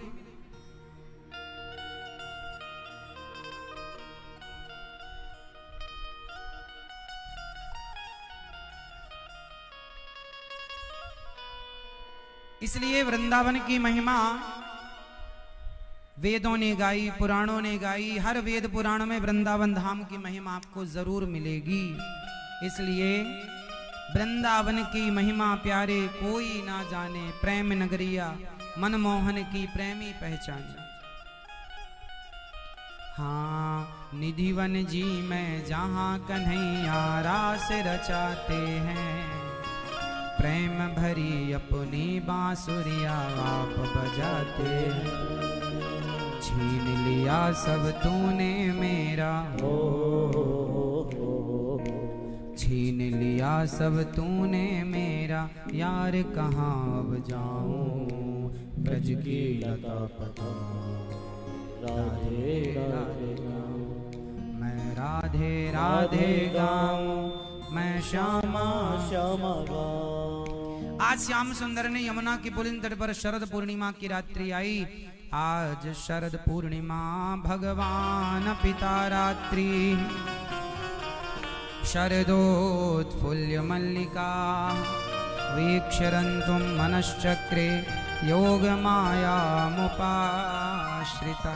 इसलिए वृंदावन की महिमा वेदों ने गाई, पुराणों ने गाई। हर वेद पुराण में वृंदावन धाम की महिमा आपको जरूर मिलेगी। इसलिए वृंदावन की महिमा प्यारे कोई ना जाने, प्रेम नगरिया मनमोहन की प्रेमी पहचाने। हाँ निधिवन जी में जहाँ कन्हैया रास रचाते हैं, प्रेम भरी अपनी बांसुरिया आप बजाते हैं। छीन लिया सब तूने मेरा, छीन लिया सब तूने मेरा, यार कहाँ अब जाऊं ब्रज की लता पता, राधे राधे गाऊं मैं, राधे राधे गाऊं मैं, श्यामा श्यामा गाऊं। आज श्याम सुंदर ने यमुना के पुलिन तट पर शरद पूर्णिमा की रात्रि आई। आज शरद पूर्णिमा भगवान पिता रात्रि, शरदोत्फुल्य मल्लिका वीक्षरन्तुं मनश्चक्रे योग माया मुपाश्रिता।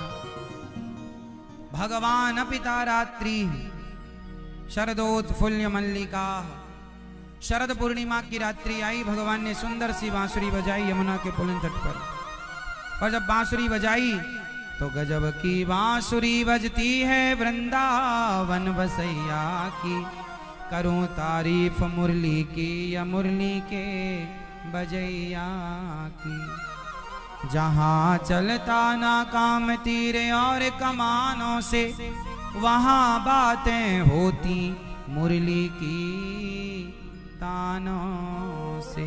भगवान पिता रात्रि, शरदोत्फुल्य मल्लिका। शरद पूर्णिमा की रात्रि आई, भगवान ने सुंदर सी बांसुरी बजाई यमुना के पुलिन तट पर। और जब बांसुरी बजाई तो गजब की बांसुरी बजती है वृंदावन बसैया की। करूं तारीफ मुरली की या मुरली के बजैया की। जहाँ चलता ना काम तीरे और कमानों से, वहाँ बातें होती मुरली की तानों से।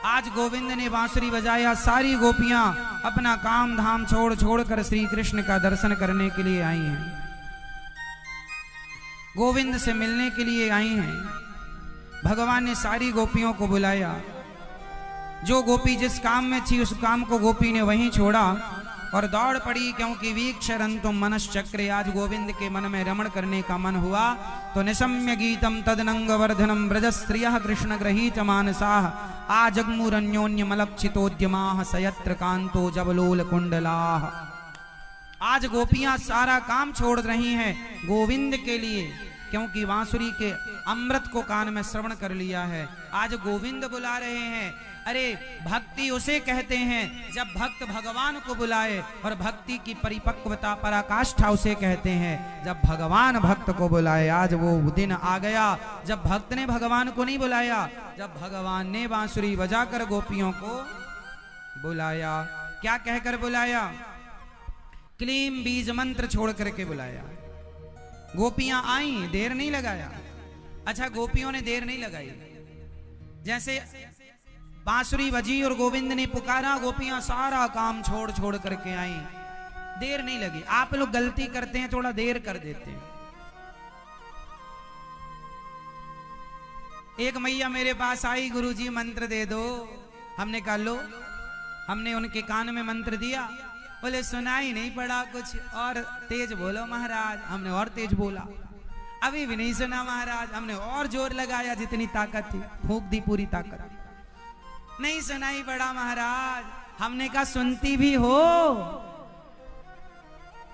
आज गोविंद ने बांसुरी बजाया, सारी गोपियां अपना काम धाम छोड़ छोड़ कर श्री कृष्ण का दर्शन करने के लिए आई हैं, गोविंद से मिलने के लिए आई हैं। भगवान ने सारी गोपियों को बुलाया। जो गोपी जिस काम में थी उस काम को गोपी ने वहीं छोड़ा और दौड़ पड़ी, क्योंकि वीक्षरन्तुं मनश्चक्रे, आज गोविंद के मन में रमण करने का मन हुआ। तो निशम्य गीतम तदनंगवर्धनम ब्रजस्त्रियः कृष्ण गृहीत मानसाः, आजग्मुरन्योन्यमलक्षितोद्यमाः सयत्र कांतो जबलोल कुंडलाः। आज गोपियां सारा काम छोड़ रही हैं गोविंद के लिए, क्योंकि बांसुरी के अमृत को कान में श्रवण कर लिया है। आज गोविंद बुला रहे हैं। अरे भक्ति उसे कहते हैं जब भक्त भगवान को बुलाए, और भक्ति की परिपक्वता पराकाष्ठा उसे कहते हैं जब भगवान भक्त को बुलाए। आज वो दिन आ गया जब भक्त ने भगवान को नहीं बुलाया, जब भगवान ने बांसुरी बजाकर गोपियों को बुलाया। क्या कहकर बुलाया? क्लीम बीज मंत्र छोड़ करके बुलाया। गोपियां आई, देर नहीं लगाया। अच्छा, गोपियों ने देर नहीं लगाई। जैसे बांसुरी बजी और गोविंद ने पुकारा, गोपियां सारा काम छोड़ छोड़ करके आई, देर नहीं लगी। आप लोग गलती करते हैं, थोड़ा देर कर देते हैं। एक मैया मेरे पास आई, गुरुजी मंत्र दे दो। हमने कहा लो। हमने उनके कान में मंत्र दिया, बोले सुनाई नहीं पड़ा कुछ, और तेज बोलो महाराज। हमने और तेज बोला, अभी भी नहीं सुना महाराज। हमने और जोर लगाया, जितनी ताकत थी फूंक दी पूरी ताकत, नहीं सुनाई पड़ा महाराज। हमने कहा सुनती भी हो,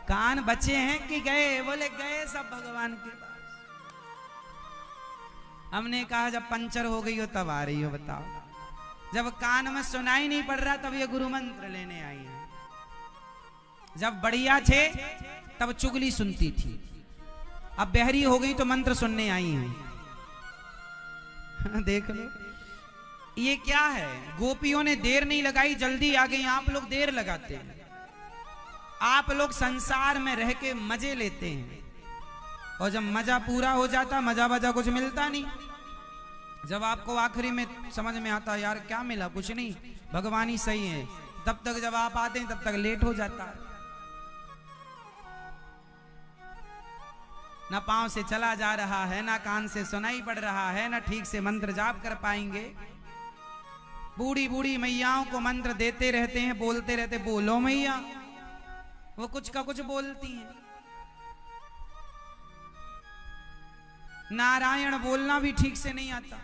कान बचे हैं कि गए? बोले गए सब भगवान के पास। हमने कहा जब पंचर हो गई हो तब आ रही हो, बताओ। जब कान में सुनाई नहीं पड़ रहा तब ये गुरु मंत्र लेने आई है। जब बढ़िया थे तब चुगली सुनती थी, अब बहरी हो गई तो मंत्र सुनने आई हैं। देख लो ये क्या है। गोपियों ने देर नहीं लगाई, जल्दी आ गई। आप लोग देर लगाते हैं। आप लोग संसार में रह के मजे लेते हैं, और जब मजा पूरा हो जाता, मजा बजा कुछ मिलता नहीं। जब आपको आखिरी में समझ में आता यार क्या मिला, कुछ नहीं, भगवान ही सही है, तब तक जब आप आते हैं तब तक लेट हो जाता है। ना पांव से चला जा रहा है, ना कान से सुनाई पड़ रहा है, ना ठीक से मंत्र जाप कर पाएंगे। बूढ़ी बूढ़ी मैयाओं को मंत्र देते रहते हैं, बोलते रहते, बोलो मैया, वो कुछ का कुछ बोलती हैं। नारायण बोलना भी ठीक से नहीं आता,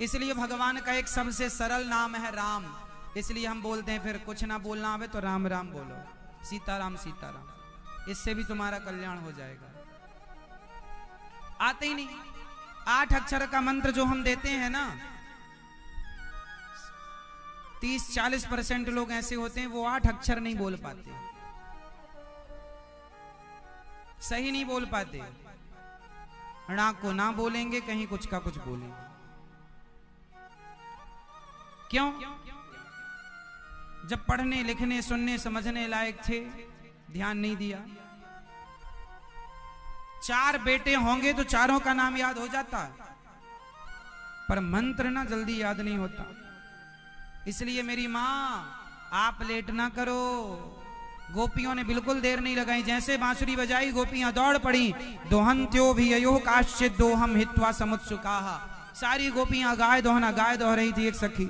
इसलिए भगवान का एक सबसे सरल नाम है राम। इसलिए हम बोलते हैं फिर कुछ ना बोलना आवे तो राम राम बोलो, सीताराम सीताराम, इससे भी तुम्हारा कल्याण हो जाएगा। आते ही नहीं। 8 अक्षर का मंत्र जो हम देते हैं ना, 30-40% लोग ऐसे होते हैं वो 8 अक्षर नहीं बोल पाते, सही नहीं बोल पाते। णा को ना बोलेंगे, कहीं कुछ का कुछ बोलेंगे। क्यों? जब पढ़ने लिखने सुनने समझने लायक थे, ध्यान नहीं दिया। 4 बेटे होंगे तो चारों का नाम याद हो जाता, पर मंत्र ना जल्दी याद नहीं होता। इसलिए मेरी मां, आप लेट ना करो। गोपियों ने बिल्कुल देर नहीं लगाई, जैसे बांसुरी बजाई गोपियां दौड़ पड़ी। दोहंत्यो भी अयो काश्चित दोहम हित्वा समुत्सुकाः। सारी गोपियां गाय दोह रही थी। एक सखी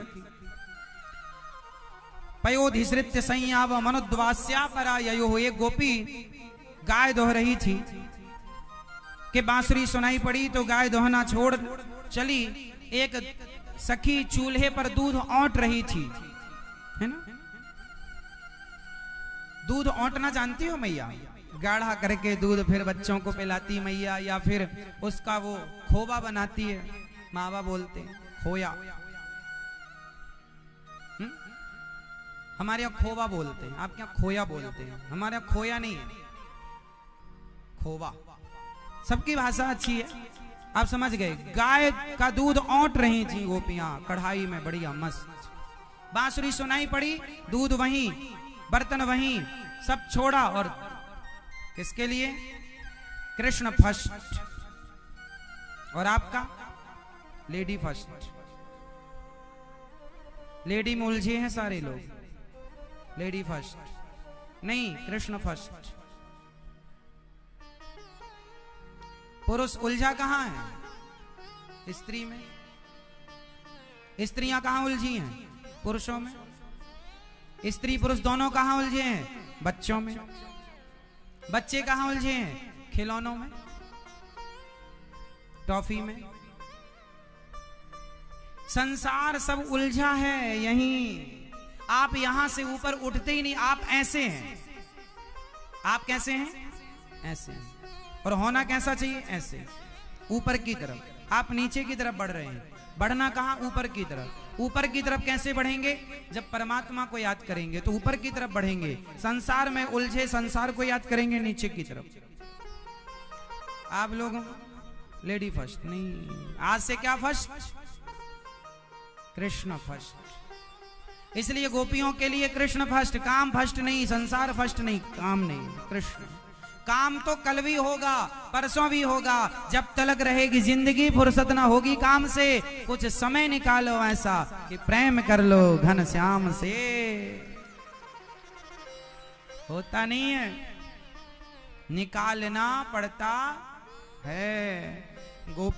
पयोधिसृत्य संयाव मनुद्वास्या परा ययो, एक गोपी गाय दोह रही थी कि बांसुरी सुनाई पड़ी तो गाय दोहना छोड़ चली। एक सखी चूल्हे पर दूध औंट रही थी, है ना? दूध औंटना जानती हो मैया? गाढ़ा करके दूध फिर बच्चों को पिलाती मैया, या फिर उसका वो खोवा बनाती है, मावा बोलते हैं, खोया। हमारे यहाँ खोवा बोलते हैं, आपके यहाँ खोया बोलते हैं। हमारे यहाँ खोया नहीं है, खोवा। सबकी भाषा अच्छी है, आप समझ गए। गाय का दूध औंट रही थी गोपियां कढ़ाई में, बढ़िया मस्त। बांसुरी सुनाई पड़ी, दूध वहीं, बर्तन वहीं, सब छोड़ा। और किसके लिए? कृष्ण फर्स्ट। और आपका लेडी फर्स्ट। लेडी में उलझे हैं सारे लोग। लेडी फर्स्ट नहीं, कृष्ण फर्स्ट। पुरुष उलझा कहां है? स्त्री में। स्त्रियां कहां उलझी हैं? पुरुषों में। स्त्री पुरुष दोनों कहां उलझे हैं? बच्चों में। बच्चे कहां उलझे हैं? खिलौनों में, टॉफी में। संसार सब उलझा है यहीं। आप यहां से ऊपर उठते ही नहीं, आप ऐसे हैं। आप कैसे हैं? ऐसे हैं। और होना कैसा चाहिए? ऐसे, ऊपर की तरफ। आप नीचे की तरफ बढ़ रहे हैं। बढ़ना कहां? ऊपर की तरफ। ऊपर की तरफ कैसे बढ़ेंगे? जब परमात्मा को याद करेंगे तो ऊपर की तरफ बढ़ेंगे। संसार में उलझे संसार को याद करेंगे नीचे की तरफ। आप लोगों लेडी फर्स्ट नहीं, आज से क्या फर्स्ट? कृष्ण फर्स्ट। इसलिए गोपियों के लिए कृष्ण फर्स्ट, काम फर्स्ट नहीं, संसार फर्स्ट नहीं, काम नहीं, कृष्ण। काम तो कल भी होगा, परसों भी होगा, जब तलक रहेगी जिंदगी, फुर्सत ना होगी काम से। कुछ समय निकालो ऐसा कि प्रेम कर लो घन श्याम से। होता नहीं है, निकालना पड़ता है। गोप